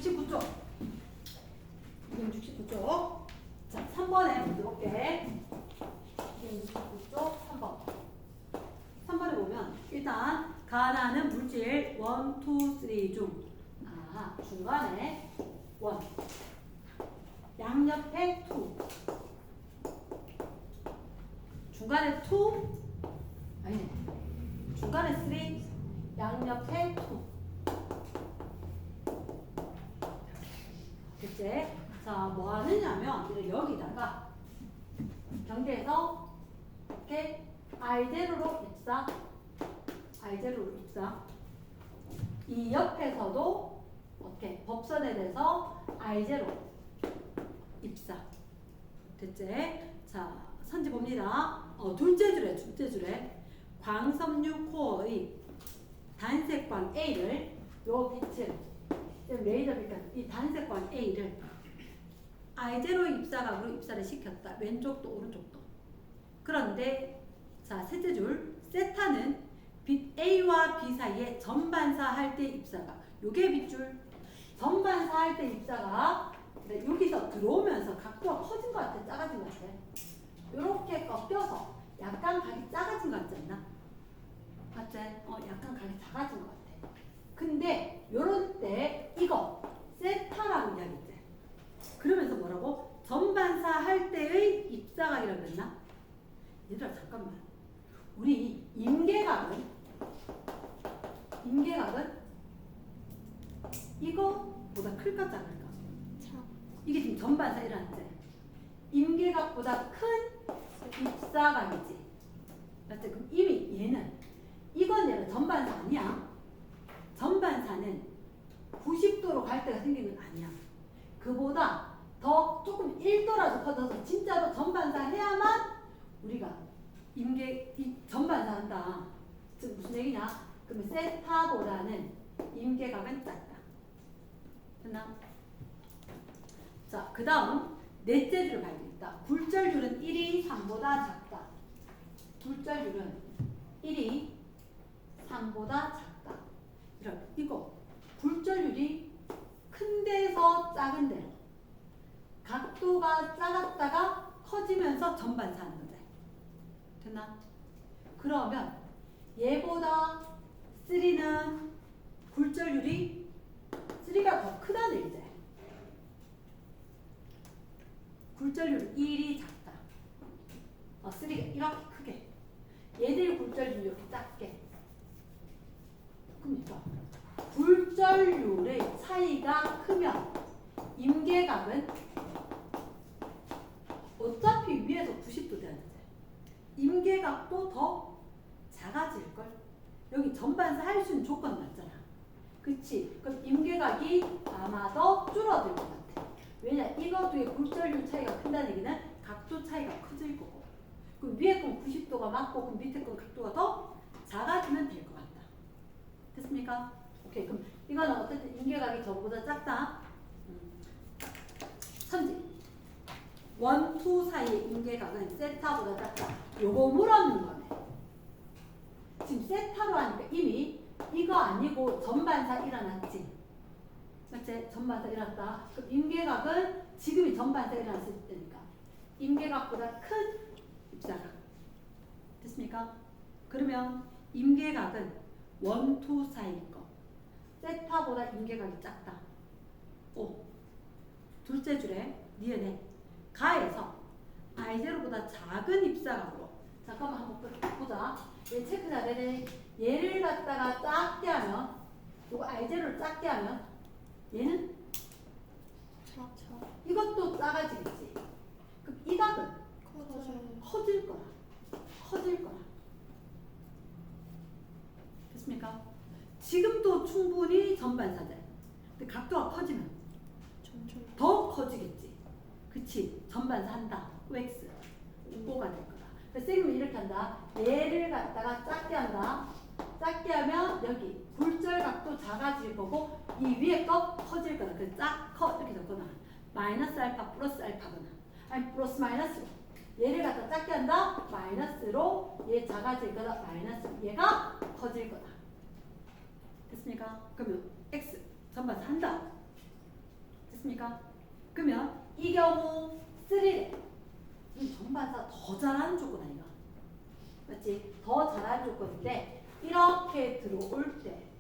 269쪽. 269쪽. 자, 3번에 문제 볼게. 269쪽 3번. 3번에 보면 일단 가나는 물질 1, 2, 3 중 중간에 1, 양옆에 2, 중간에 2, 아니네, 중간에 3, 양옆에 2. 됐지? 자, 뭐 하느냐면 여기다가 경계에서 이렇게 I0로 입사, I0로 입사. 이 옆에서도 어떻게 법선에 대해서 I0 입사. 됐지? 자, 선지 봅니다. 둘째 줄에 광섬유 코어의 단색광 A를 요 빛을 레이저 빛깔 이 단색광 A를 I0 입사각으로 입사를 시켰다. 왼쪽도 오른쪽도. 그런데 자, 셋째 줄 세타는 빛 A와 B 사이에 전반사할 때 입사각. 요게 빛줄. 전반사할 때 입사각. 여기서 들어오면서 각도가 커진 것 같아? 작아진 것 같아? 요렇게 꺾여서 약간 각이 작아진 것 같지 않나? 맞지? 약간 각이 작아진 것 같아. 근데 요럴 때 이거 세타라고 이야기했지. 그러면서 뭐라고? 전반사 할 때의 입사각이라고 그랬나? 얘들아 잠깐만. 우리 임계각은 이거보다 클까 작을까? 이게 지금 전반사 일어났지? 임계각보다 큰 입사각이지. 맞지? 그럼 이미 얘는 전반사 아니야. 전반사는 90도로 갈 때가 생기는 건 아니야. 그보다 더 조금 1도라도 커져서 진짜로 전반사 해야만 우리가 전반사 한다. 즉 무슨 얘기냐? 그러면 세타보다는 임계각은 작다. 됐나? 자, 그 다음 넷째 줄을 발견했다. 굴절줄은 1이 3보다 작다. 굴절줄은 1이 3보다 작다. 이거 굴절률이 큰 데서 작은 데로 각도가 작았다가 커지면서 전반사하는 거지. 됐나? 그러면 얘보다 3는 굴절률이 3가 더 크다는 얘기지. 굴절률 1이 작다. 3가 이렇게 크게. 얘들 굴절률이 이렇게 작게. 그러니까 굴절률의 차이가 크면 임계각은 어차피 위에서 90도 되는데 임계각도 더 작아질걸? 여기 전반사 할 수 있는 조건 맞잖아. 그치? 그럼 임계각이 아마 더 줄어들 것 같아. 왜냐? 이거 뒤에 굴절률 차이가 큰다는 얘기는 각도 차이가 커질 거고. 그럼 위에 건 90도가 맞고 그럼 밑에 건 각도가 더 작아지면 될 것 같다. 됐습니까? 오케이. 그럼 이거는 어쨌든 임계각이 저거보다 작다. 선지 1, 2 사이의 임계각은 세타보다 작다. 요거 물었는 거네. 지금 세타로 하니까 이미 이거 아니고 전반사 일어났지. 맞지? 전반사 일어났다. 그럼 임계각은 지금이 전반사 일어났을 때니까 임계각보다 큰 입사각. 됐습니까? 그러면 임계각은 1, 2 사이인 거. 세타보다 임계각이 작다. 오. 둘째 줄에 니은에 가에서 I0보다 작은 입사각으로. 잠깐만 한번 보자. 얘 체크 잘해. 얘를 갖다가 작게 하면, 요거 I0를 작게 하면 얘는 이것도 작아지겠지. 그럼 이 각은 커질 거야. 됐습니까? 지금도 충분히 전반사들. 근데 각도가 커지면 더 커지겠지. 그치? 전반사 한다. OX. O가 될 거다. 그래서 쌤은 이렇게 한다. 얘를 갖다가 작게 한다. 작게 하면 여기 굴절 각도 작아질 거고 이 위에 거 커질 거다. 그래서 이렇게 적거나 마이너스 알파 플러스 알파거나 아니 플러스 마이너스로 얘를 갖다 작게 한다. 마이너스로 얘 작아질 거다. 마이너스 얘가 커질 거다. 됐습니까? 그러면 X 전반사 한다. 됐습니까? 그러면 이 경우 3래. 이 전반사 더 잘하는 조건 아이가. 맞지? 더 잘하는 조건인데 이렇게 들어올 때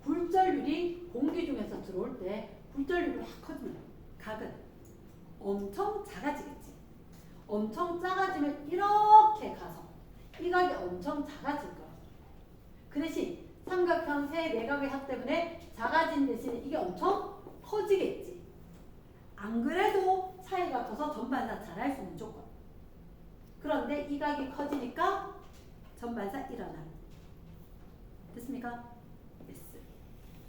굴절률이 공기 중에서 들어올 때 굴절률이 확 커지면 각은 엄청 작아지겠지. 엄청 작아지면 이렇게 가서 이 각이 엄청 작아질 거야. 그 대신 삼각형 세 내각의 합 때문에 작아진 대신에 이게 엄청 커지겠지. 안 그래도 차이가 커서 전반사 잘할 수 있는 조건. 그런데 이 각이 커지니까 전반사 일어나. 됐습니까? S.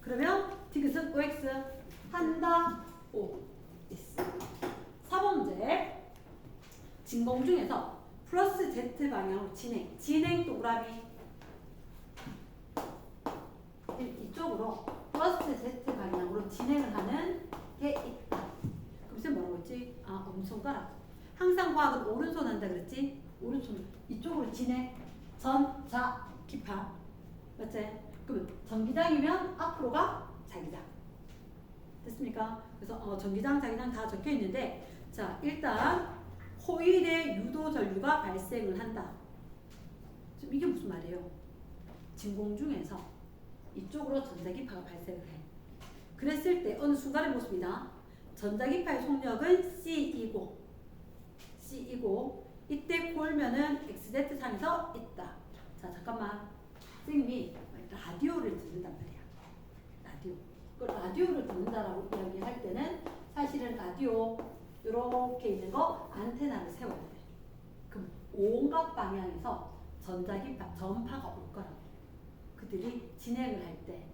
그러면 디귿은 OX 한다 O S. 4번째 진공 중에서 플러스 Z 방향으로 진행 동그라미 이쪽으로 플러스 Z 방향으로 진행을 하는 게 있다. 그럼 쌤 뭐라고 했지? 아 엄손가락. 항상 과학은 오른손 한다 그랬지? 오른손 이쪽으로 진행 전자 기파 맞지? 그럼 전기장이면 앞으로가 자기장 됐습니까? 그래서 전기장 자기장 다 적혀 있는데 자 일단 코일에 유도 전류가 발생을 한다. 지금 이게 무슨 말이에요? 진공 중에서 이쪽으로 전자기파가 발생을 해. 그랬을 때 어느 순간의 모습이다. 전자기파의 속력은 C이고 이때 골면은 XZ상에서 있다. 자 잠깐만 선생님이 라디오를 듣는단 말이야. 라디오를 듣는다라고 이야기할 때는 사실은 라디오 이렇게 있는 거 안테나를 세워야 돼. 그럼 온갖 방향에서 전자기파, 전파가 올 거라고. 그들이 진행을 할 때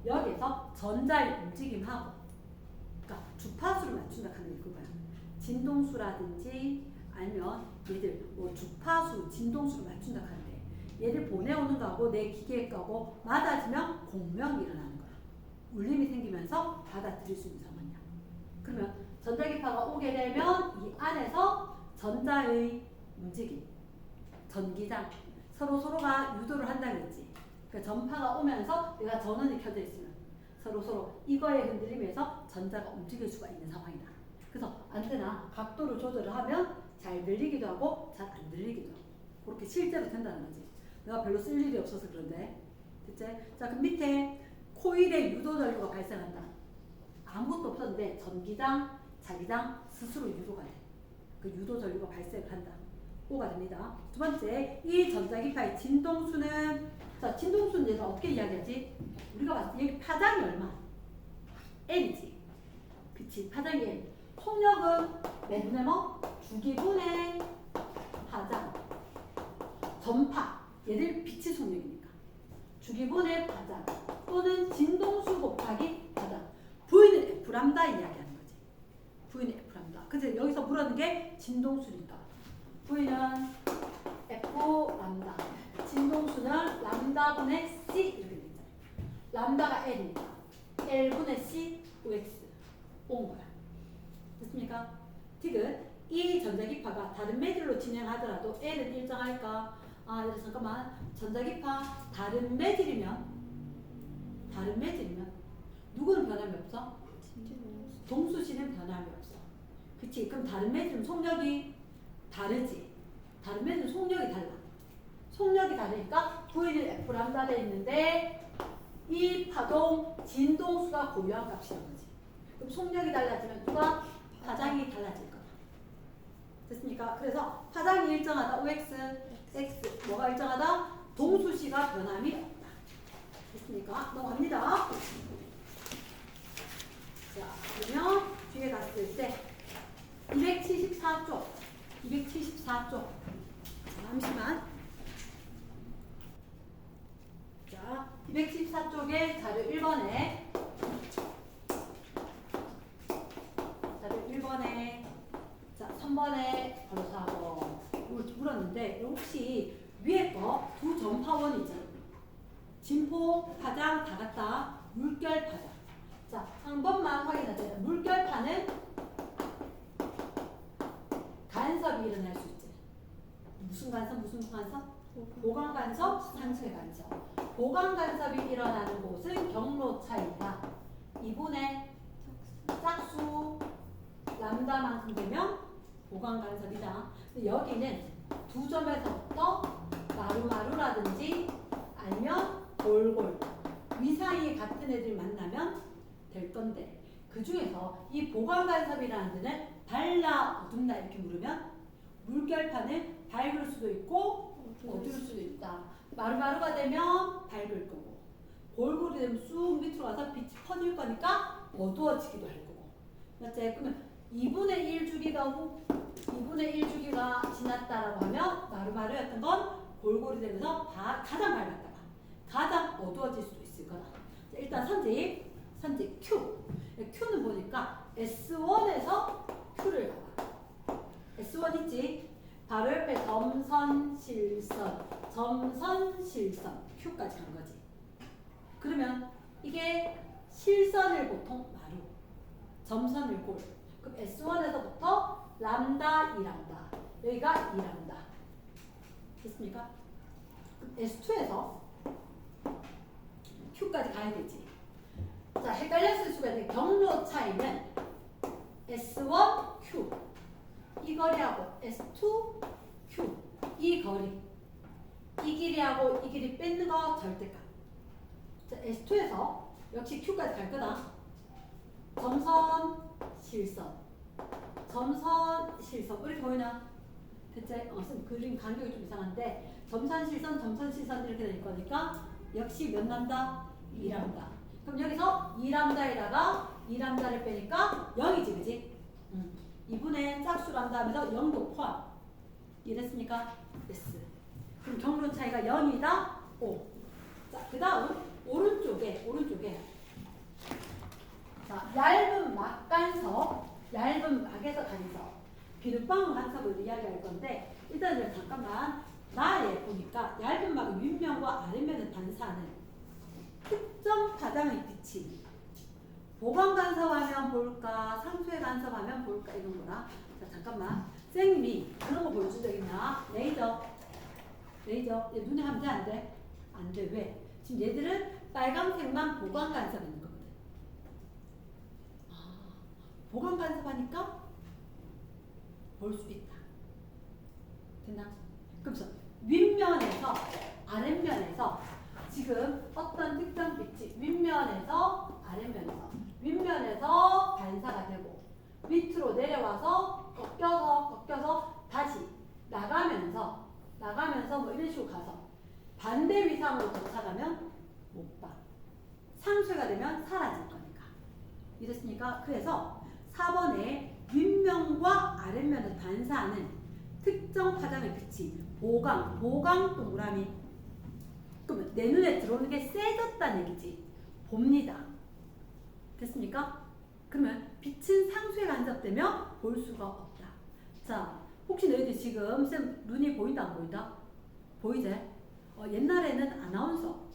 여기서 전자의 움직임하고 그러니까 주파수를 맞춘다 하는 게 그거야. 진동수라든지 아니면 얘들 뭐 주파수, 진동수를 맞춘다 하는데 얘를 보내오는 거하고 내 기계에 거하고 맞아지면 공명이 일어나는 거야. 울림이 생기면서 받아들일 수 있는 상황이야. 그러면 전자기파가 오게 되면 이 안에서 전자의 움직임, 전기장 서로가 유도를 한다 그랬지. 그러니까 전파가 오면서 내가 전원이 켜져 있으면 서로 이거에 흔들리면서 전자가 움직일 수가 있는 상황이다. 그래서 안테나 각도를 조절을 하면 잘 들리기도 하고 잘 안 들리기도 하고 그렇게 실제로 된다는 거지. 내가 별로 쓸 일이 없어서 그런데 됐지? 자 그럼 밑에 코일에 유도 전류가 발생한다. 아무것도 없었는데 전기장, 자기장 스스로 유도가 돼. 그 유도 전류가 발생을 한다. O가 됩니다. 두 번째, 이 전자기파의 진동수는 자 진동수는 얘는 어떻게 이야기하지? 우리가 봤을 때 여기 파장이 얼마? L이지. 그치? 파장이 L. 속력은 몇분의 뭐? 주기분의 파장. 전파. 얘들 빛의 속력이니까. 주기분의 파장 또는 진동수 곱하기 파장. V는 F 람다 이야기하는 거지. V는 F 람다. 그래서 여기서 물었는 게 진동수니까. V는 F 람다. 진동수는 람다분의 C 이렇게 되잖아요. 람다가 L이니까 L분의 C OX 온 거야. 됐습니까? 디귿 이 전자기파가 다른 매질로 진행하더라도 L은 일정할까? 아, 잠깐만. 전자기파 다른 매질이면 누구는 변함이 없어? 동수씨는 변함이 없어. 그치? 그럼 다른 매질은 속력이 다르지. 다른 매질은 속력이 달라. 속력이 다르니까 V는 F 람다 돼 있는데 이 파동 진동수가 고유한 값이란 거지. 그럼 속력이 달라지면 누가? 파장이 달라질 거다. 됐습니까? 그래서 파장이 일정하다. OX, X. 뭐가 일정하다? 동수씨가 변함이 없다. 됐습니까? 넘어갑니다. 자, 그러면 뒤에 갔을 때 274쪽. 잠시만. 자, 274쪽에 자료 1번에 자, 3번에 바로 4번 물었는데 혹시 위에 거 두 전파원이지. 진포, 파장 다 같다. 물결, 파장. 자, 한 번만 확인하세요. 물결파는 간섭이 일어날 수 있지. 무슨 간섭? 보강 간섭, 상쇄 간섭. 보강 간섭이 일어나는 곳은 경로 차이다. 2분의 보강 간섭이다. 근데 여기는 두 점에서부터 마루마루라든지 아니면 골골 위 사이에 같은 애들이 만나면 될 건데 그 중에서 이 보강 간섭이라는 데는 밝나 어둡나 이렇게 물으면 물결판을 밝을 수도 있고 어두울 수도 있다. 마루마루가 되면 밝을 거고 골골이 되면 쑥 밑으로 가서 빛이 퍼질 거니까 어두워지기도 할 거고. 맞지? 그러면 2분의 1 주기가 2분의 1 주기가 지났다라고 하면 마루마루였던 건 골골이 되면서 가장 밝았다가 가장 어두워질 수도 있을 거다. 자, 일단 선지 Q. Q는 보니까 S1에서 Q를 가봐. S1 있지? 바로 옆에 점선, 실선, 점선, 실선, Q까지 간 거지. 그러면 이게 실선을 보통 마루, 점선을 골. 그럼 S1에서부터 람다, 2람다. 여기가 2람다. 됐습니까? 그럼 S2에서 Q까지 가야 되지. 자, 헷갈렸을 수가 있는데 경로 차이는 S1, Q. 이 거리하고 S2, Q. 이 거리. 이 길이하고 이 길이 뺏는 거 절대값. 자, S2에서 역시 Q까지 갈 거다. 점선, 실선. 점선, 실선. 이렇게 보이나? 대체 그림 간격이 좀 이상한데 점선, 실선 이렇게 될 거니까 역시 몇 람다? 2람다. 그럼 여기서 2람다에다가 2람다를 빼니까 0이지, 그지? 2분의 짝수 람다 하면서 0도 포함. 이해됐습니까? yes. 그럼 경로 차이가 0이다, 5. 자, 그 다음 오른쪽에 자, 얇은 막 간섭, 얇은 막에서 간섭, 비눗방울 간섭을 이야기할 건데 일단은 잠깐만 나에 보니까 얇은 막은 윗면과 아랫면을 반사하는 특정 파장의 빛이 보강 간섭하면 볼까, 상수에 간섭하면 볼까 이런 거라. 자, 잠깐만 쌤이 그런 거 보여준 적 있나? 레이저 얘 눈에 하면 돼? 안 돼? 안 돼. 왜? 지금 얘들은 빨간색만 보강 간섭하는 거거든. 보강 간섭하니까 볼 수 있다. 됐나? 그래서 윗면에서 아랫면에서 지금 어떤 특정 빛이 윗면에서 아랫면에서 윗면에서 반사가 되고 밑으로 내려와서 꺾여서 다시 나가면서 뭐 이런 식으로 가서 반대 위상으로 도착하면 못 봐. 상쇄가 되면 사라질 거니까. 이랬으니까 그래서 4번에 윗면과 아랫면을 반사하는 특정 파장의 빛이 보강 동그라미. 그러면 내 눈에 들어오는 게 세졌다는 얘기지. 봅니다. 됐습니까? 그러면 빛은 상수에 간섭되면 볼 수가 없다. 자, 혹시 너희들 지금 쌤 눈이 보인다 안 보인다? 보이지? 옛날에는 아나운서,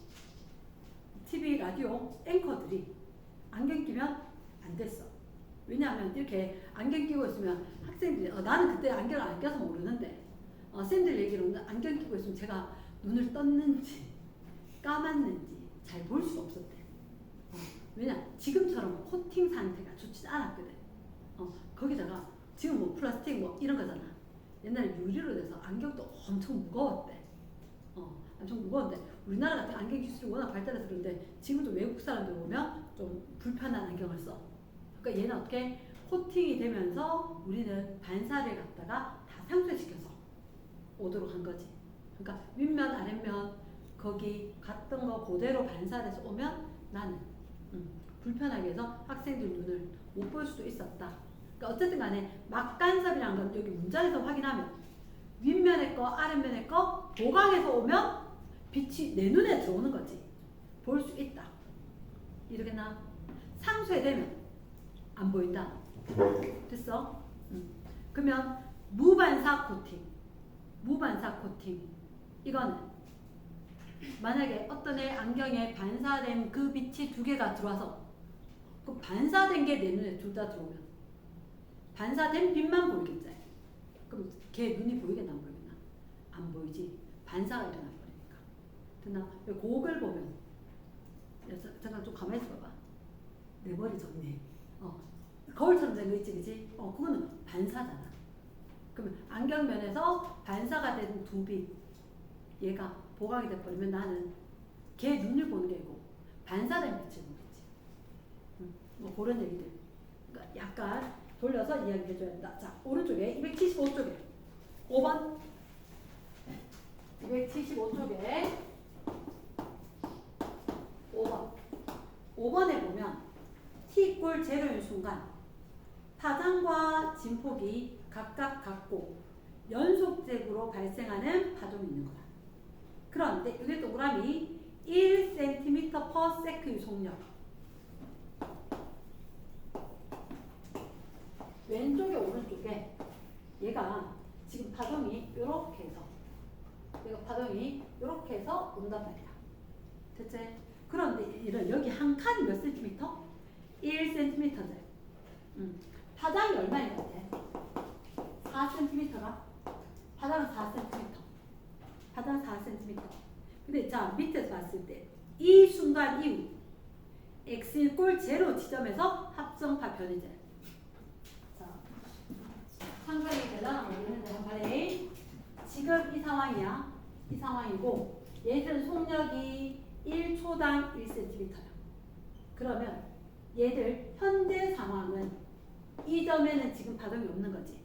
TV, 라디오 앵커들이 안경 끼면 안 됐어. 왜냐하면 이렇게 안경 끼고 있으면 학생들이 나는 그때 안경을 안 껴서 모르는데 쌤들 얘기로는 안경 끼고 있으면 제가 눈을 떴는지 까맣는지 잘 볼 수가 없었대. 왜냐 지금처럼 코팅 상태가 좋지 않았거든. 거기다가 지금 뭐 플라스틱 뭐 이런 거잖아. 옛날에 유리로 돼서 안경도 엄청 무거웠대. 엄청 무거운데 우리나라 같은 안경 기술이 워낙 발달해서 그런데 지금도 외국 사람들 보면 좀 불편한 안경을 써. 그러니까 얘는 어떻게 코팅이 되면서 우리는 반사를 갖다가 다 상쇄시켜서 오도록 한 거지. 그러니까 윗면 아랫면 거기 갔던 거 그대로 반사를 해서 오면 나는 불편하게 해서 학생들 눈을 못 볼 수도 있었다. 그러니까 어쨌든 간에 막간섭이라는 건 여기 문장에서 확인하면 윗면의 거 아랫면의 거 보강해서 오면 빛이 내 눈에 들어오는 거지. 볼 수 있다. 이러겠나? 상쇄되면 안 보인다. 됐어? 그러면 무반사 코팅. 이거는 만약에 어떤 애 안경에 반사된 그 빛이 두 개가 들어와서 그 반사된 게 내 눈에 둘 다 들어오면 반사된 빛만 보이겠지. 그럼 걔 눈이 보이겠나 안 보이겠나? 안 보이지. 반사가 일어나 버리니까. 됐나? 그걸 보면 잠깐 좀 가만히 있어봐. 내 머리 정리. 거울처럼 된 거 있지, 그지? 그거는 반사잖아. 그러면 안경면에서 반사가 된 두 빛, 얘가 보강이 돼버리면 나는 걔 눈을 보는 게 아니고 반사된 빛을 보는 거지. 뭐 그런 얘기들. 그러니까 약간 돌려서 이야기 해줘야 된다. 자, 오른쪽에 275쪽에 5번 275쪽에 5번 5번에 보면 t = 제로인 순간 파장과 진폭이 각각 같고 연속적으로 발생하는 파동이 있는 거다. 그런데 이게 동그라미 1cm/s의 속력. 왼쪽에 오른쪽에 얘가 지금 파동이 이렇게 해서 얘가 파동이 이렇게 해서 온단 말이야. 됐지? 그런데 이런 여기 한 칸이 몇 센티미터? 1cm래. 파장이 얼마인 것 같아? 4cm가? 파장은 4cm. 파장은 4cm. 근데 자, 밑에서 봤을 때 이 순간 이후 x인 꼴 제로 지점에서 합성파 변이제. 자, 상당히 대단한 얘기인데 한번에 지금 이 상황이야. 이 상황이고 얘들은 속력이 1초당 1cm야. 그러면 얘들 현재 상황은 이 점에는 지금 파동이 없는 거지.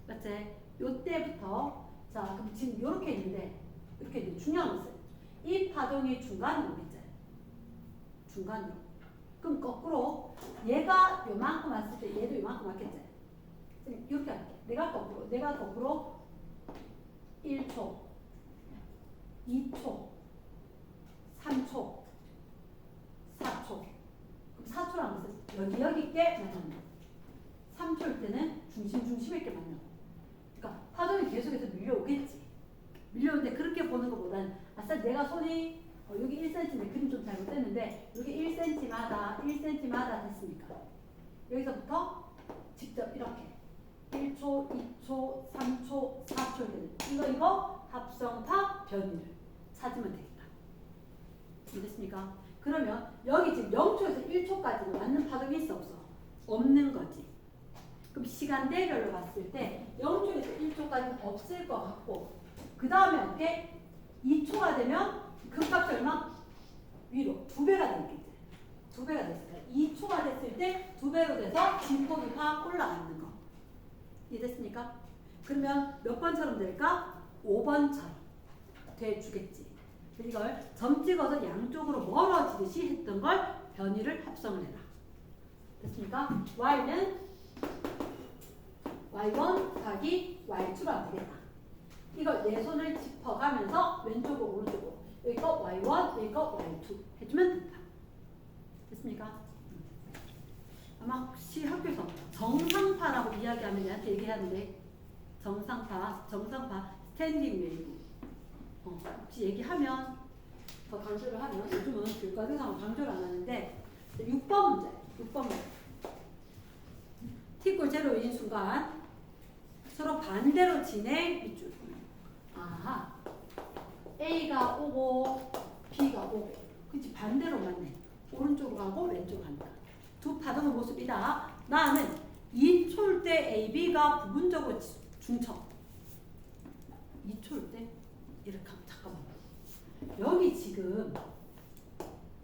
맞지? 요때부터 자, 그럼 지금 요렇게 있는데 이렇게 있는데 중요한 것은 이 파동이 중간으로 오겠지. 중간으로. 그럼 거꾸로 얘가 요만큼 왔을 때 얘도 요만큼 왔겠지. 이렇게 할게. 내가 거꾸로 1초, 2초, 3초, 4초. 그럼 4초라는 것은 여기께 만나는 거. 3초일 때는 중심에 있게 만나고. 그러니까 파동이 계속해서 밀려오겠지. 밀려오는데 그렇게 보는 것보다는 아싸 내가 손이 여기 1cm인데 그림 좀 잘못됐는데 여기 1cm마다 됐으니까 여기서부터 직접 이렇게 1초, 2초, 3초, 4초 되는 이거 합성파 변이를 찾으면 되겠다. 이해됐습니까? 그러면 여기 지금 0초에서 1초까지는 맞는 파동이 있어 없어? 없는 거지. 그럼 시간대별로 봤을 때 0초에서 1초까지는 없을 것 같고 그 다음에 어떻게? 2초가 되면 그 값이 얼마? 위로 2배가 되겠지. 2배가 됐을까? 2초가 됐을 때 2배로 돼서 진폭이 확 올라가는 거. 이해됐습니까? 그러면 몇 번처럼 될까? 5번처럼 돼주겠지. 이걸 점 찍어서 양쪽으로 멀어지듯이 했던 걸 변이를 합성을 해라. 됐습니까? y는 y1 곱하기 y2가 되겠다. 이걸 내 손을 짚어가면서 왼쪽으로 오른쪽으로 여기가 y1, 여기가 y2 해주면 된다. 됐습니까? 아마 혹시 학교에서 정상파라고 이야기하면 얘한테 얘기하는데 정상파 스탠딩 웨이브 혹시 얘기하면 더 강조를 하면 요즘은 교과서상 강조를 안 하는데 6번 문제 t = 제로인 순간 서로 반대로 진행 밑줄. 아하, A가 오고 B가 오고 그치 반대로 맞네. 오른쪽으로 가고 왼쪽으로 간다. 두 파동의 모습이다. 나는 2초일 때 AB가 부분적으로 중첩. 2초일 때 이렇게 하면 잠깐만 여기 지금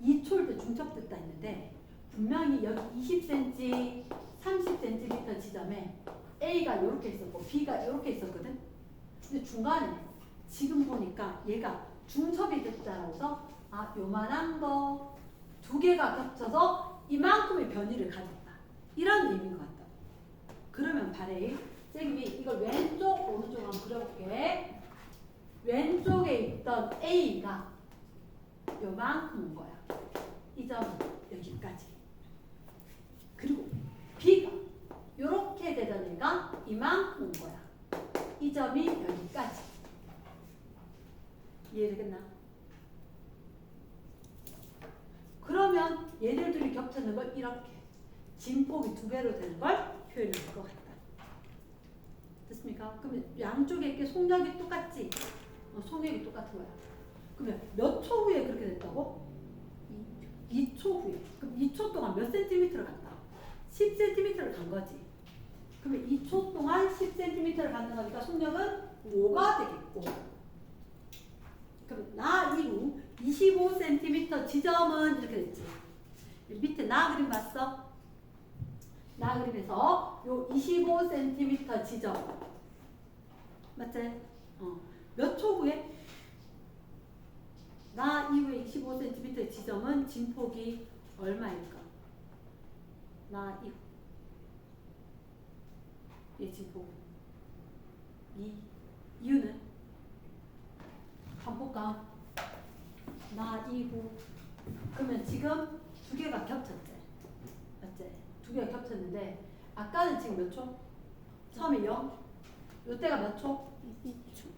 2초일 때 중첩됐다 했는데 분명히 여기 20cm 30cm 지점에 A가 이렇게 있었고 B가 이렇게 있었거든. 근데 중간에 지금 보니까 얘가 중첩이 됐다라고 해서 요만한 거 두 개가 겹쳐서 이만큼의 변이를 가졌다. 이런 의미인 것 같다. 그러면 바래 쌤이 이걸 왼쪽 오른쪽 한번 그려볼게. 왼쪽에 있던 A가 요만큼 온 거야. 이 점은 여기까지. 그리고 B가 요렇게 되던 애가 이만큼 온 거야. 이 점이 여기까지. 이해되겠나? 그러면 얘들 둘이 겹쳤는 걸 이렇게 진폭이 2배로 되는 걸 표현할 것 같다. 됐습니까? 그러면 양쪽에 이렇게 속력이 똑같지? 속력이 똑같은 거야. 그러면 몇 초 후에 그렇게 됐다고? 2초 후에. 그럼 2초 동안 몇 센티미터를 갔다? 10cm를 간 거지. 그러면 2초 동안 10cm를 갖는 거니까 속력은 5가 되겠고. 그럼 나 이후 25cm 지점은 이렇게 됐지. 밑에 나 그림 봤어? 나 그림에서 요 25cm 지점 맞지? 몇 초 후에? 나 이후에 25cm 지점은 진폭이 얼마일까? 나 이후 얘 진폭 이유는? 한번 볼까? 나 이후 그러면 지금 두 개가 겹쳤지? 맞지? 두 개가 겹쳤는데 아까는 지금 몇 초? 처음에 0? 요때가 몇 초? 2초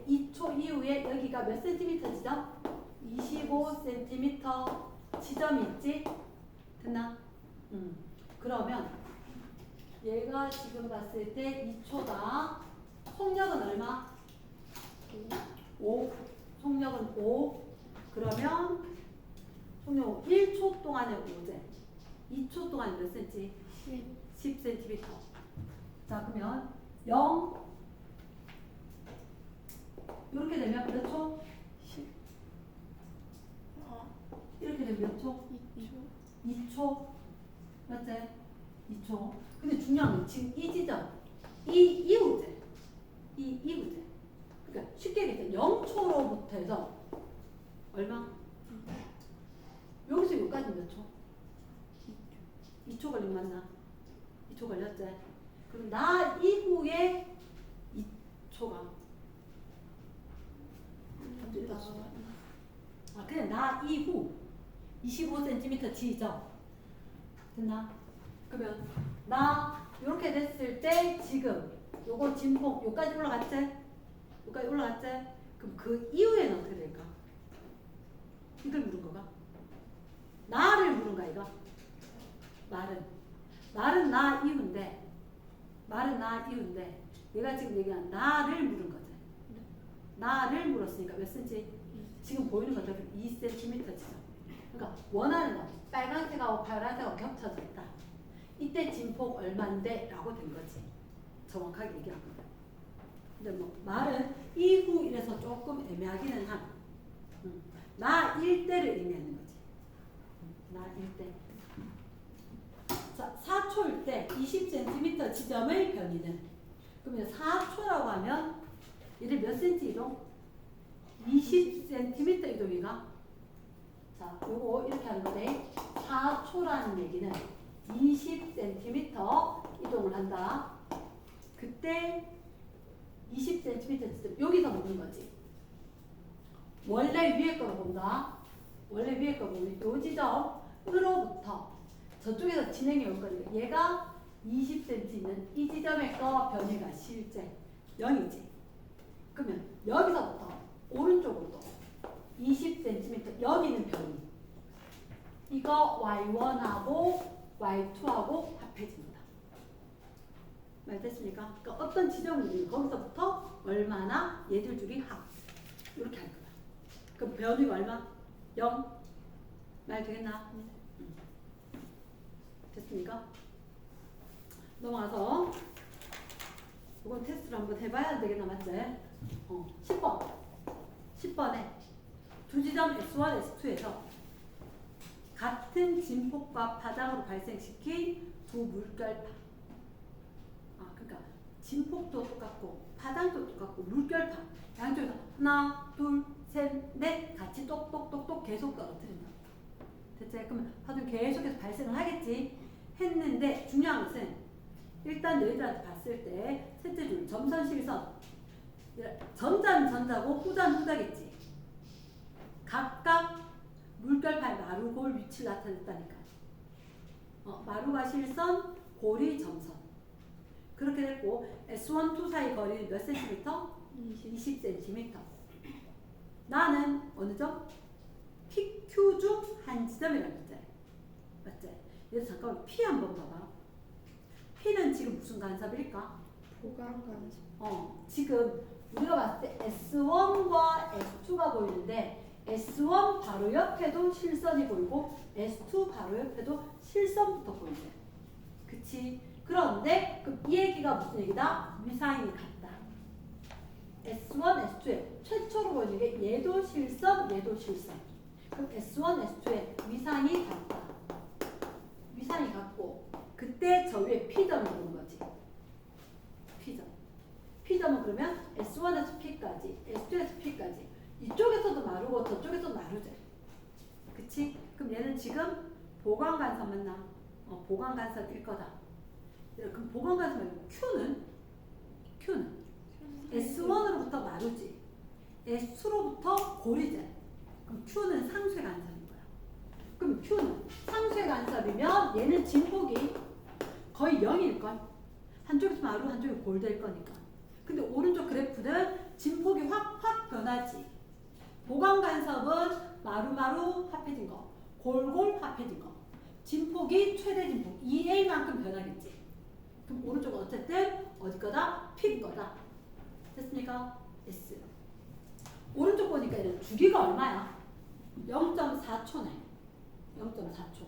2초 이후에 여기가 몇 센티미터 지점? 25cm 지점이 있지? 됐나? 그러면 얘가 지금 봤을 때 2초다. 속력은 얼마? 5. 속력은 5. 그러면 속력 1초 동안에 5제. 2초 동안에 몇 센치? 10cm. 자, 그러면 0. 이렇게 되면 몇 초? 10. 이렇게 되면 몇 초? 2초. 맞지? 2초. 근데 중요한 건 지금 이 지점, 이 이후제. 이 이후제. 그러니까 쉽게 얘기해서 0초로부터 해서 얼마? 여기서 여기까지 몇 초? 2초 걸린 맞나? 2초 걸렸지? 그럼 나 이후에 2초가 그냥 나 이후 25cm 지점 됐나? 그러면 나 이렇게 됐을 때 지금 요거 진폭 요까지 올라갔지? 요까지 올라갔지? 그럼 그 이후에는 어떻게 될까? 이걸 물은 거가? 나를 물은 거야 이거? 말은 나 이후인데 얘가 지금 얘기한 나를 물은 거지. 나를 물었으니까 몇 센치? 지금 보이는 것처럼 2cm 지점. 그러니까 원하는 거 빨간색하고 파란색하고 겹쳐져 있다. 이때 진폭 얼만데? 라고 된 거지. 정확하게 얘기한 거야. 근데 뭐 말은 이후 이래서 조금 애매하기는 한. 나 일대를 의미하는 거지. 나 일대. 자, 4초일 때 20cm 지점의 변이는 그러면 4초라고 하면 얘를 몇 cm 이동? 20cm 이동이가? 자, 요거 이렇게 하는 거네. 4초라는 얘기는 20cm 이동을 한다. 그때 20cm 지점 여기서 보는 거지. 원래 위에 거로 본다. 원래 위에 거 보면 요 지점으로부터 저쪽에서 진행해 올 거니까 얘가 20cm는 이 지점의 거 변이가 실제 0이지. 그러면 여기서부터 오른쪽으로 20cm 여기는 변이. 이거 y1하고 y2하고 합해집니다. 말 됐습니까? 그러니까 어떤 지점이든 거기서부터 얼마나 얘들 둘이 합. 이렇게 할 거야. 그럼 변이가 얼마? 0. 말 되겠나? 됐습니까? 넘어가서 이건 테스트를 한번 해봐야 되겠나 맞지? 10번 10번에 두 지점 S1, S2에서 같은 진폭과 파장으로 발생시킨 두 물결파. 그러니까 진폭도 똑같고 파장도 똑같고 물결파 양쪽에서 하나, 둘, 셋, 넷 같이 똑똑똑똑 계속 떨어뜨린다. 됐지? 그러면 파동 계속해서 발생을 하겠지. 했는데 중요한 것은 일단 너희들한테 봤을 때 셋째 줄 점선 실선 전자는 전자고 후자는 후자겠지. 각각 물결파의 마루 골 위치를 나타냈다니까. 마루가 실선, 골이 점선. 그렇게 됐고 S1, 2 사이 거리는 몇 cm? 20cm. 나는 어느 점? PQ 중 한 지점이라고 했지. 맞지? 그래서 잠깐만 P 한번 봐봐. P는 지금 무슨 간섭일까? 보강 간섭. 지금 우리가 봤을 때 S1과 S2가 보이는데 S1 바로 옆에도 실선이 보이고 S2 바로 옆에도 실선부터 보이네. 그치? 그런데 그럼 이 얘기가 무슨 얘기다? 위상이 같다. S1, S2에 최초로 보이는 게 얘도 실선, 얘도 실선. 그럼 S1, S2의 위상이 같다. 위상이 같고 그때 저 위에 P점을 보는 거지. P점. P점은 그러면 S1에서 P까지, S2에서 P까지 이쪽에서도 마르고 저쪽에서도 마르지. 그치? 그럼 얘는 지금 보강 간섭 맞나? 보강 간섭일 거다. 그럼 보강 간섭 말고 Q는 S1으로부터 마르지. S2로부터 고리지. 그럼 Q는 상쇄 간섭인 거야. 그럼 Q는 상쇄 간섭이면 얘는 진폭이 거의 0일걸. 한쪽에서 마루 한쪽이 골 될 거니까. 근데 오른쪽 그래프는 진폭이 확 변하지. 보강 간섭은 마루마루 합해진 거, 골골 합해진 거. 진폭이 최대 진폭 2A만큼 변하겠지. 그럼 오른쪽은 어쨌든 어디 거다? P 거다. 됐습니까? S. 오른쪽 보니까 얘는 주기가 얼마야? 0.4초네. 0.4초.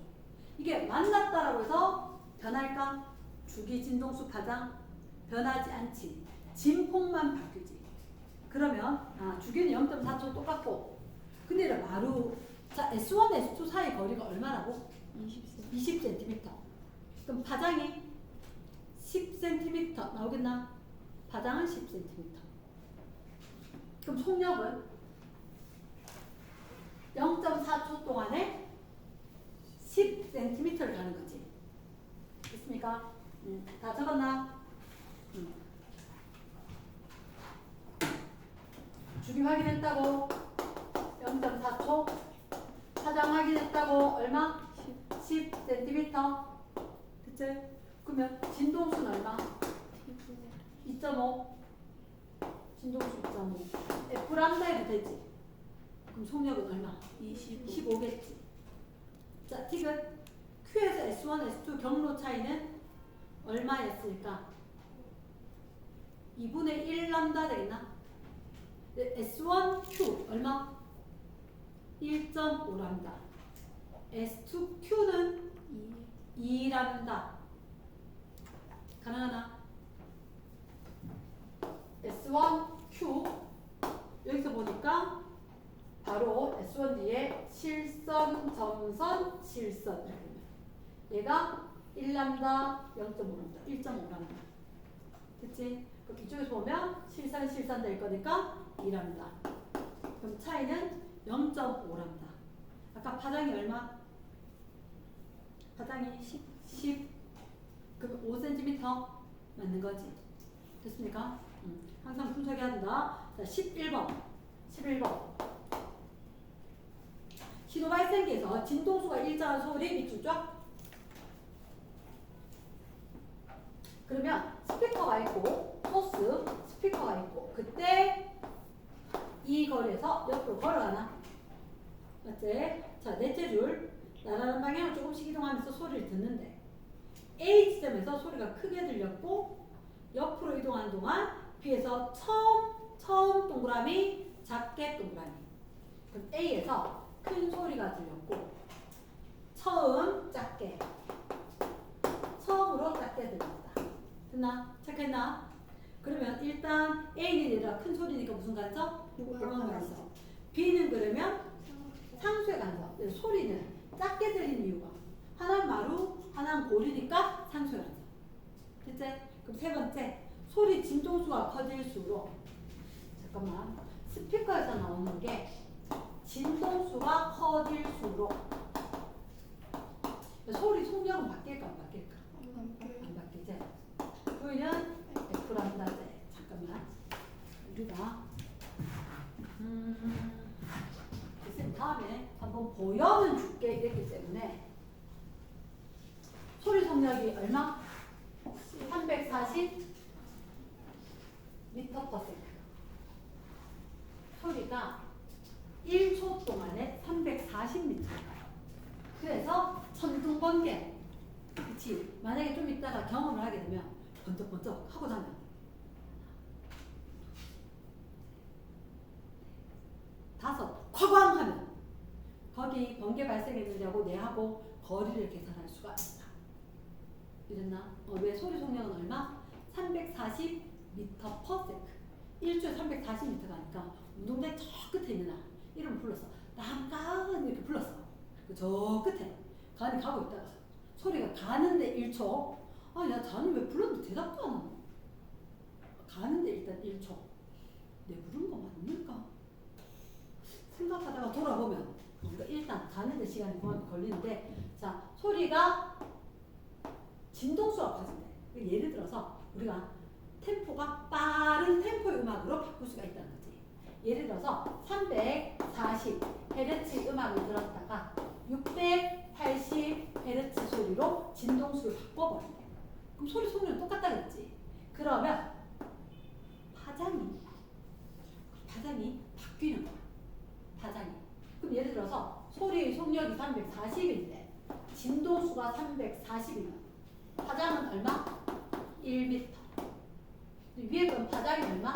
이게 만났다라고 해서 변할까? 주기 진동수 파장 변하지 않지. 진폭만 바뀌지. 그러면 주기는 0.4초 똑같고 근데 이런 마루 자 S1, S2 사이 거리가 얼마라고? 20cm. 그럼 파장이 10cm 나오겠나? 파장은 10cm. 그럼 속력은 0.4초 동안에 10cm를 가는 거지. 됐습니까? 다 적었나? 주기 확인했다고 0.4초 파장 확인했다고 얼마? 10cm 그치? 그러면 진동수는 얼마? 2.5 진동수 2.5 F 람다에도 되지. 그럼 속력은 얼마? 15겠지. 자, 틱은 Q에서 S1, S2 경로 차이는 얼마였을까? 2분의 1 람다 되겠나? S1, Q 얼마? 1.5 람다. S2, Q는 2 람다. 가능하나? S1, Q 여기서 보니까 바로 S1 뒤에 실선, 점선, 실선 얘가 1람다, 0.5람다, 1.5람다 그치? 그럼 이쪽에서 보면 실선, 실선 될 거니까 2람다 그럼 차이는 0.5람다 아까 파장이 얼마? 파장이 10 그럼 5cm 맞는 거지 됐습니까? 항상 분석해야 한다. 자, 11번. 신호 발생기에서 진동수가 일정한 소리 밑줄죠? 그러면 스피커가 있고 소스 스피커가 있고 그때 이 거리에서 옆으로 걸어가나? 맞지? 자, 넷째 줄 나라는 방향을 조금씩 이동하면서 소리를 듣는데 A 지점에서 소리가 크게 들렸고 옆으로 이동하는 동안 B에서 처음 동그라미 작게 동그라미 그럼 A에서 큰 소리가 들렸고 처음으로 작게 들렸다. 됐나? 체크했나? 그러면 일단 A는 얘들아 큰 소리니까 무슨 간섭? 보강 간섭. B는 그러면 상쇄 간섭. 소리는 작게 들리는 이유가 하나는 마루, 하나는 고리니까 상쇄 간섭. 됐지? 그럼 세 번째 소리 진동수가 커질수록 잠깐만 스피커에서 나오는 게 진동수가 커질수록 소리 속력은 바뀔까 안 바뀔까? 안 바뀌지? V는 F 람다제 잠깐만 우리가 글쎄 다음에 한번 보여는 줄게 이랬기 때문에 소리 속력이 얼마? 340 미터 퍼 세컨드 소리가 1초 동안에 340m를 가요. 그래서 천둥번개 그치? 만약에 좀 이따가 경험을 하게 되면 번쩍번쩍 하고 나면 다섯 콱광 하면 거기 번개 발생했는데하고 내하고 거리를 계산할 수가 있다. 이랬나? 왜 소리 속력은 얼마? 340m/s. 1초에 340m 가니까 운동장 저 끝에 있는 이름 불렀어. 남가은 이렇게 불렀어. 저 끝에 가니 가고 있다가 소리가 가는데 1초. 야 자는 왜 불렀는데 대답도 안 하노? 가는데 일단 1초. 내 부른 거 맞는가? 생각하다가 돌아보면 그러니까 일단 가는데 시간이 그만큼 걸리는데 자 소리가 진동수가 커진대. 예를 들어서 우리가 템포가 빠른 템포의 음악으로 바꿀 수가 있다는 거지. 예를 들어서 340Hz 음악을 들었다가 680Hz 소리로 진동수를 바꿔버린대. 그럼 소리 속력은 똑같다 그랬지. 그러면 파장이 바뀌는 거야. 파장이. 그럼 예를 들어서 소리의 속력이 340인데 진동수가 340이면 파장은 얼마? 1m. 위에 건 파장이 얼마?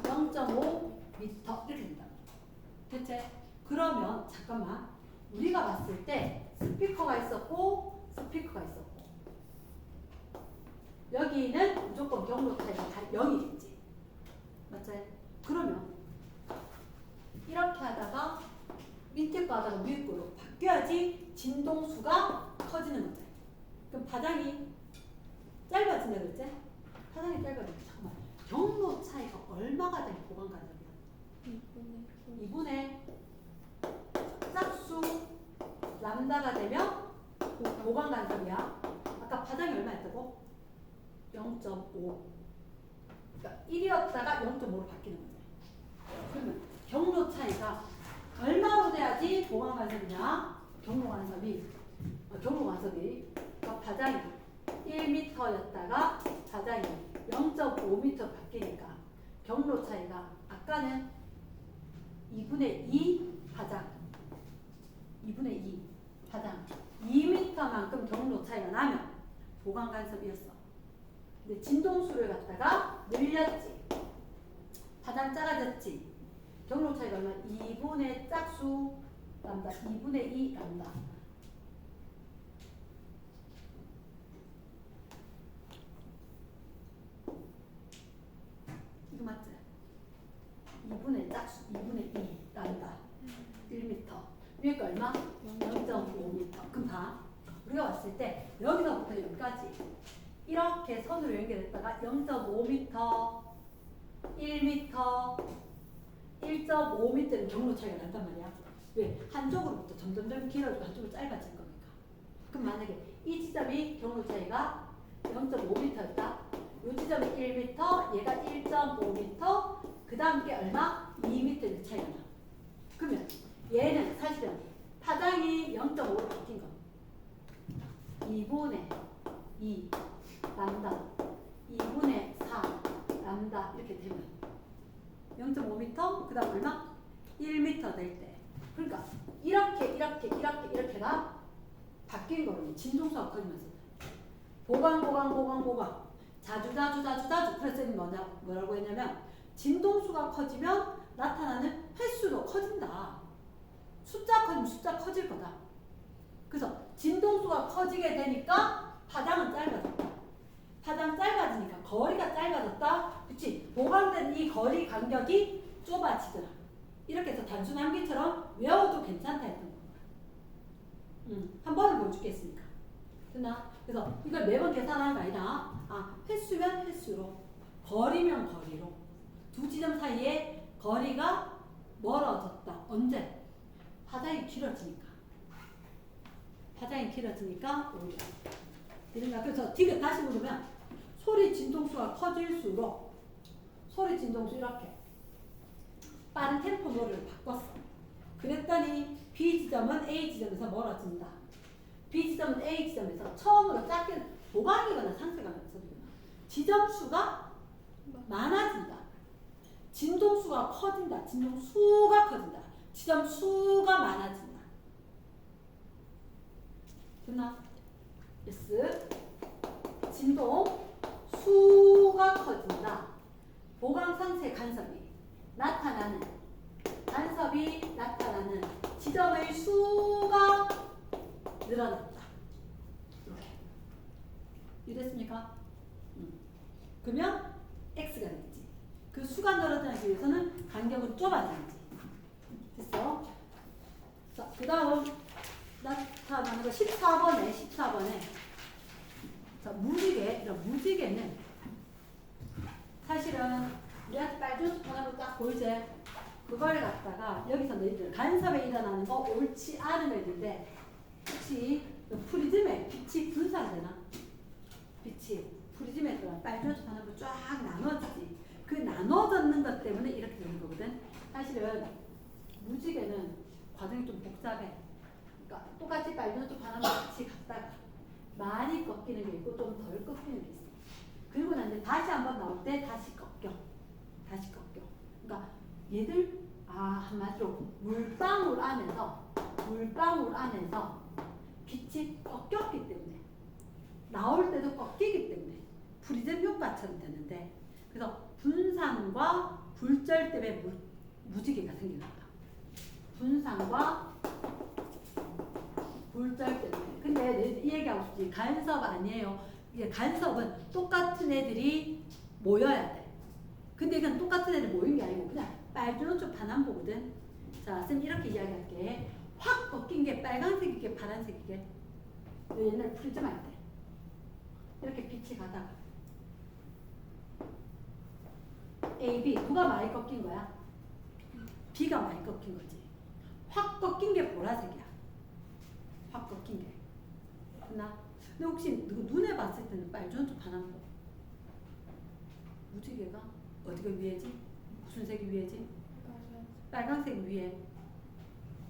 0.5m 이렇게 된다. 대체 그러면 잠깐만 우리가 봤을 때 스피커가 있었고 여기는 무조건 경로 차이가 0이겠지. 맞지? 그러면 이렇게 하다가 밑에 거 하다가 위에 거로 바뀌어야지 진동수가 커지는 거지. 그럼 파장이 짧아진다 그랬지? 파장이 짧아진다. 잠깐만. 경로 차이가 얼마가 되면 보강 간섭이야? 2분의 짝수 람다가 되면 보강 간섭이야. 아까 파장이 얼마였다고? 0.5. 그러니까 1이었다가 0.5로 바뀌는 거지. 그러면 경로 차이가 얼마로 돼야지 보강 간섭이냐? 경로 간섭이 그러니까 파장이 1m였다가 파장이 0.5m 바뀌니까 경로 차이가 아까는 2분의 2 파장 2m만큼 경로 차이가 나면 보강 간섭이었어. 근데 진동수를 갖다가 늘렸지. 파장 작아졌지. 경로 차이가 얼마? 2분의 짝수 람다 2분의 2 람다. 이거 맞지? 2분의 짝수 2분의 2 람다 1m. 위에 거 얼마? 0.5m. 그럼 봐. 우리가 봤을 때 여기서부터 여기까지 이렇게 선으로 연결했다가 0.5m, 1m, 1.5m는 경로 차이가 난단 말이야. 왜? 한쪽으로부터 점점 길어지고 한쪽으로 짧아질 거니까. 그럼 만약에 이 지점이 경로 차이가 0.5m였다. 이 지점이 1m, 얘가 1.5m, 그 다음 게 얼마? 2m 차이가 나. 그러면 얘는 사실은 파장이 0.5로 바뀐 거. 2분의 2 람다 2분의 4 람다 이렇게 되면 0.5m 그 다음 얼마? 1m 될 때 그러니까 이렇게가 바뀐 거로 진동수가 커지면서 보강 자주 그래서 뭐라고 했냐면 진동수가 커지면 나타나는 횟수도 커진다. 숫자 커지면 숫자 커질 거다. 그래서 진동수가 커지게 되니까 파장은 짧아졌다. 파장 짧아지니까 거리가 짧아졌다. 그치? 보강된 이 거리 간격이 좁아지더라. 이렇게 해서 단순 암기처럼 외워도 괜찮다 했던 거야. 한 번을 보여주겠습니까? 됐나? 그래서 이걸 매번 계산하는 거 아니라 횟수면 횟수로 거리면 거리로 두 지점 사이에 거리가 멀어졌다. 언제? 파장이 길어지니까 오히려 이런가. 그래서 뒤를 다시 물으면 소리 진동수가 커질수록 소리 진동수 이렇게 빠른 템포 노래를 바꿨어. 그랬더니 B 지점은 A 지점에서 멀어진다. B 지점은 A 지점에서 처음으로 짧게 보강이거나 상쇄가 소리거나 지점 수가 많아진다. 진동수가 커진다. 진동수가 커진다. 지점 수가 많아진다. 됐나? yes. 진동 수가 커진다. 보강 상쇄 간섭이 나타나는 지점의 수가 늘어났다. 이렇게. 이랬습니까? 그러면 x가 되겠지. 그 수가 늘어나기 위해서는 간격은 좁아져야지. 됐어? 자, 그 다음 나타나는 거 14번에 자, 무지개는 사실은 우리한테 빨주노트 하나로 딱 보이지? 그걸 갖다가 여기서 너희들 간섭에 일어나는 거 옳지 않은 애들인데 혹시 프리즘에 빛이 분산되나? 빛이 프리즘에 들어가 빨주노트 하나로 쫙 나눠지지. 그 나눠졌는 것 때문에 이렇게 되는 거거든. 사실은 무지개는 과정이 좀 복잡해. 그러니까 똑같이 빨주노트 하나로 같이 갔다가 많이 꺾이는 게 있고 좀 덜 꺾이는 게 있어. 그리고 난 이제 다시 한번 나올 때 다시 꺾여. 그러니까 얘들 한마디로 물방울 안에서 빛이 꺾였기 때문에 나올 때도 꺾이기 때문에 프리즘 효과처럼 되는데 그래서 분산과 굴절 때문에 무지개가 생기는 거다. 분산과 굴절 때문에. 근데 이 얘기하고 싶지. 간섭 아니에요. 이게 간섭은 똑같은 애들이 모여야 돼. 근데 이건 똑같은 애들 모인 게 아니고 그냥 빨주노초 반환보거든. 자, 쌤 이렇게 이야기할게. 확 꺾인 게 빨간색이게 파란색이게. 옛날 프리즘 할 때. 이렇게 빛이 가다가 A, B 누가 많이 꺾인 거야? B가 많이 꺾인 거지. 확 꺾인 게 보라색이야. 확 꺾인 게. 나 근데 혹시 누구 눈에 봤을 때는 빨주노초 반환보 무지개가 어디가 위에지? 무슨 색이 위에지? 빨간색 위에.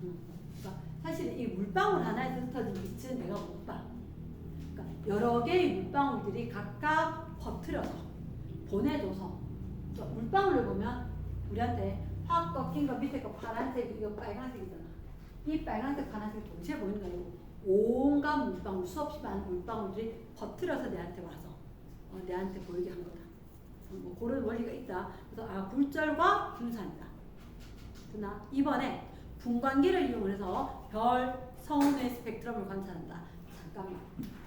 그러니까 사실 이 물방울 하나에서 흩어진 빛은 내가 못 봐. 그러니까 여러 개의 물방울들이 각각 퍼뜨려서 보내줘서 물방울을 보면 우리한테 확 꺾인 거 밑에 거 파란색 이거 빨간색이잖아. 이 빨간색 파란색 동시에 보이는 거 아니고 온갖 물방울 수없이 많은 물방울들이 퍼뜨려서 내한테 와서 내한테 보이게 한 거다. 뭐 그런 원리가 있다. 그래서 굴절과 분산이다. 그러나 이번에 분광기를 이용해서 별 성운의 스펙트럼을 관찰한다. 잠깐만.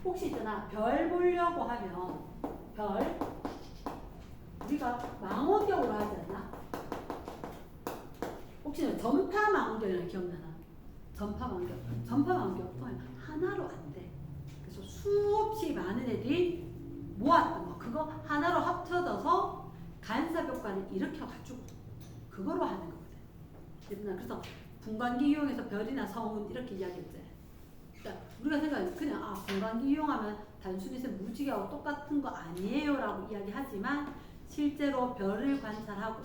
혹시 있잖아. 별 보려고 하면 별 우리가 망원경으로 하지 않나? 혹시 전파 망원경이라는 기억나나? 전파 망원경 하나로 안 돼. 그래서 수없이 많은 애들이 모았던 거 그거 하나로 합쳐져서 간섭 효과를 일으켜가지고 그거로 하는 거거든. 그래서 분광기 이용해서 별이나 성운 이렇게 이야기했지. 그러니까 우리가 생각하면 그냥 분광기 이용하면 단순히 무지개하고 똑같은 거 아니에요라고 이야기하지만 실제로 별을 관찰하고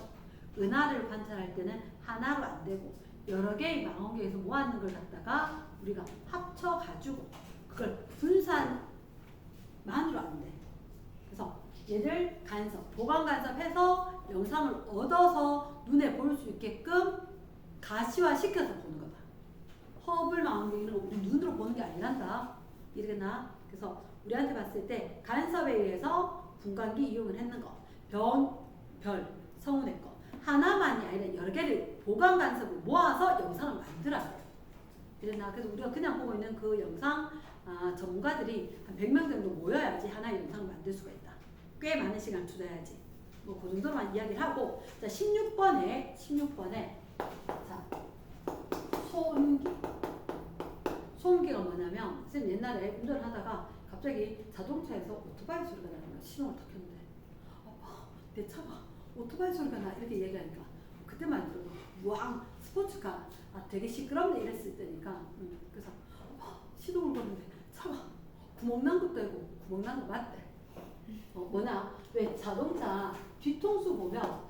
은하를 관찰할 때는 하나로 안 되고 여러 개의 망원경에서 모았는 걸 갖다가 우리가 합쳐가지고 그걸 분산만으로 안 돼. 그래서 얘들 간섭, 보강 간섭해서 영상을 얻어서 눈에 볼 수 있게끔 가시화시켜서 보는 거다. 허블 망원경 이런 거 우리 눈으로 보는 게 아니란다. 이러나 그래서 우리한테 봤을 때 간섭에 의해서 분광기 이용을 했는 거, 별, 성운의 거 하나만이 아니라 여러 개를 보강 간섭을 모아서 영상을 만들어야 돼요. 이러나 그래서 우리가 그냥 보고 있는 그 영상 전문가들이 한 100명 정도 모여야지 하나의 영상을 만들 수가 있다. 꽤 많은 시간 투자해야지. 뭐 그 정도만 이야기를 하고 자 16번에 자 소음기가 뭐냐면 선생님 옛날에 운전을 하다가 갑자기 자동차에서 오토바이 소리가 나는 거야. 신호를 탁 켰는데 내 차가 오토바이 소리가 나 이렇게 얘기하니까 그때만 들어도 우왕 스포츠카 되게 시끄럽네 이랬을 때니까 그래서 시동을 거는데 차가 구멍난 것도 아니고 구멍난 거 맞대. 뭐냐 왜 자동차 뒤통수 보면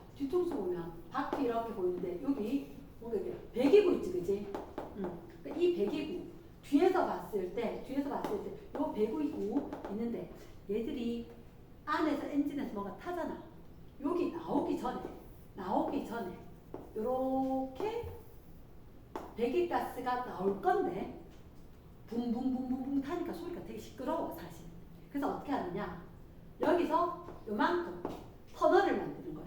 바퀴 이렇게 보이는데 여기 뭔가 이렇게 배기구 있지 그지? 그러니까 이 배기구 뒤에서 봤을 때 요 배기구 있는데 얘들이 안에서 엔진에서 뭐가 타잖아. 여기 나오기 전에 요렇게 배기가스가 나올 건데 붕붕붕붕붕 타니까 소리가 되게 시끄러워 사실. 그래서 어떻게 하느냐 여기서 요만큼 터널을 만드는 거야.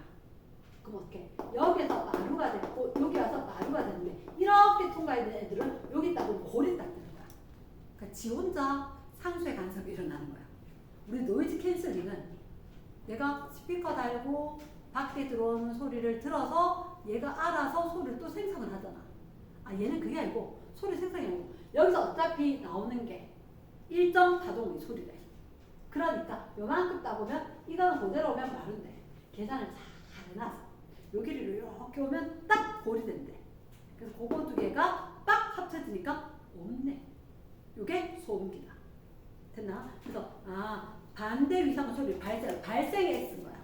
그럼 어떻게 여기서 마루가 됐고 여기 와서 마루가 됐는데 이렇게 통과해야 되는 애들은 여기 딱 고리 딱 되는 거야. 그러니까 지 혼자 상수의 간섭이 일어나는 거야. 우리 노이즈 캔슬링은 내가 스피커 달고 밖에 들어오는 소리를 들어서 얘가 알아서 소리를 또 생성을 하잖아. 아, 얘는 그게 아니고 소리 생성이 아니고 여기서 어차피 나오는 게 일정 파동의 소리래. 그러니까 요만큼 따보면 이거는 그대로 오면 마른데 계산을 잘 해놔서 요 길이로 이렇게 오면 딱 골이 된대. 그래서 그거 두 개가 딱 합쳐지니까 없네. 요게 소음기다. 됐나? 그래서 반대 위상 소리 발생에 쓴 거야.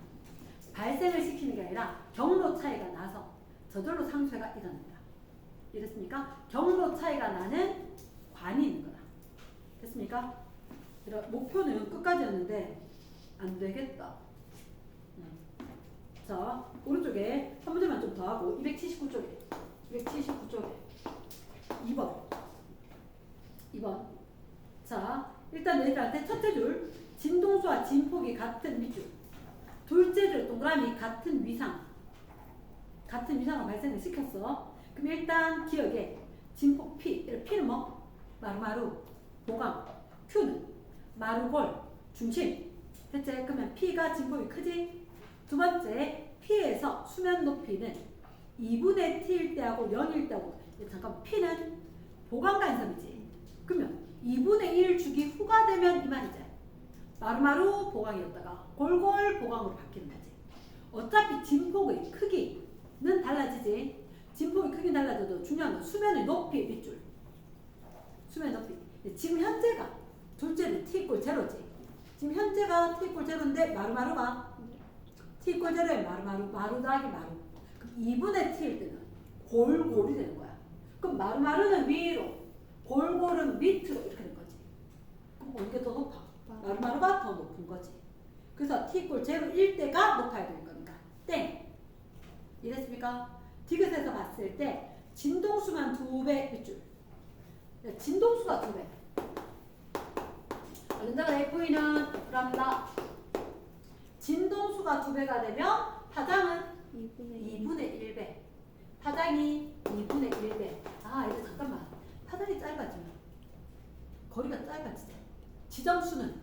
발생을 시키는 게 아니라 경로 차이가 나서 저절로 상쇄가 일어난다. 이랬습니까? 경로 차이가 나는 관이 있는 거다. 됐습니까? 목표는 끝까지였는데 안 되겠다. 자, 오른쪽에 한 문제만 좀 더 하고 279쪽에 2번. 자, 일단 얘들한테 첫째 줄 진동수와 진폭이 같은 밑줄, 둘째 줄 동그라미 같은 위상으로 발생을 시켰어. 그럼 일단 기억에 진폭 P, P는 뭐? 마루마루, 보강, Q는 마루골, 중심. 대체 그러면 P가 진폭이 크지? 두 번째, P에서 수면 높이는 2분의 T일 때하고 0일 때하고, 잠깐 P는 보강 간섭이지. 그러면 2분의 1 주기 후가 되면 이 말이지. 마루마루 보강이었다가 골골 보강으로 바뀌는 거지. 어차피 진폭의 크기는 달라지지. 진폭의 크기는 달라져도 중요한 건 수면의 높이 밑줄. 수면 높이. 지금 현재가 둘째는 t = 제로지. 지금 현재가 t = 제로인데 마루마루가 t = 제로에 마루 더하기 마루. 그럼 2분의 t일 때는 골골이 되는 거야. 그럼 마루마루는 위로, 골골은 밑으로 이렇게 된 거지. 그럼 어느 게 더 높아? 마루마루가 더 높은 거지. 그래서 t = 제로일 때가 높아야 되는 겁니다. 땡. 이랬습니까? 디귿에서 봤을 때 진동수만 2배 밑줄. 진동수가 2배. 얼른다가 FE는 랍니다. 진동수가 2배가 되면 파장은 2분의 1배. 파장이 2분의 1배. 아, 이거 잠깐만. 파장이 짧아지면 거리가 짧아지지. 지점수는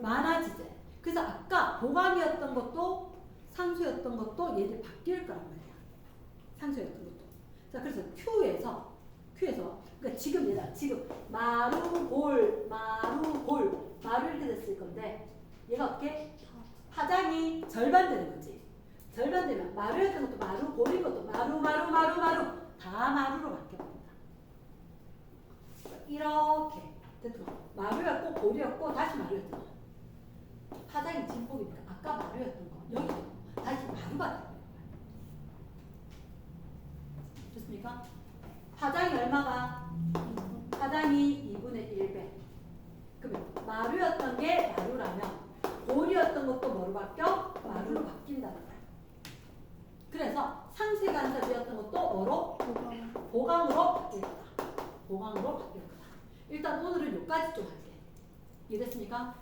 많아지지. 그래서 아까 보강이었던 것도 상수였던 것도 얘들 바뀔 거란 말이야. 상수였던 것도. 자, 그래서 Q에서 그러니까 지금 마루 이렇게 됐을 건데 얘가 어떻게? 파장이 절반 되는 거지. 절반 되면 마루였던 것도 마루, 골인 것도 마루 다 마루로 바뀌어버린다. 이렇게 됐죠. 마루였고 골이었고 다시 마루였잖아. 파장이 진폭이니까 아까 마루였던 거 여기도 다시 마루가 되는 거야. 됐습니까? 파장이 얼마가? 파장이 2분의 1배. 그러면 마루였던 게 마루라면 골이었던 것도 뭐로 바뀌어? 마루로 바뀐다는 거야. 그래서 상세 간섭이었던 것도 뭐로? 보강으로 바뀔 거다. 보강으로 바뀔 거다. 일단 오늘은 여기까지 좀 할게. 이해됐습니까?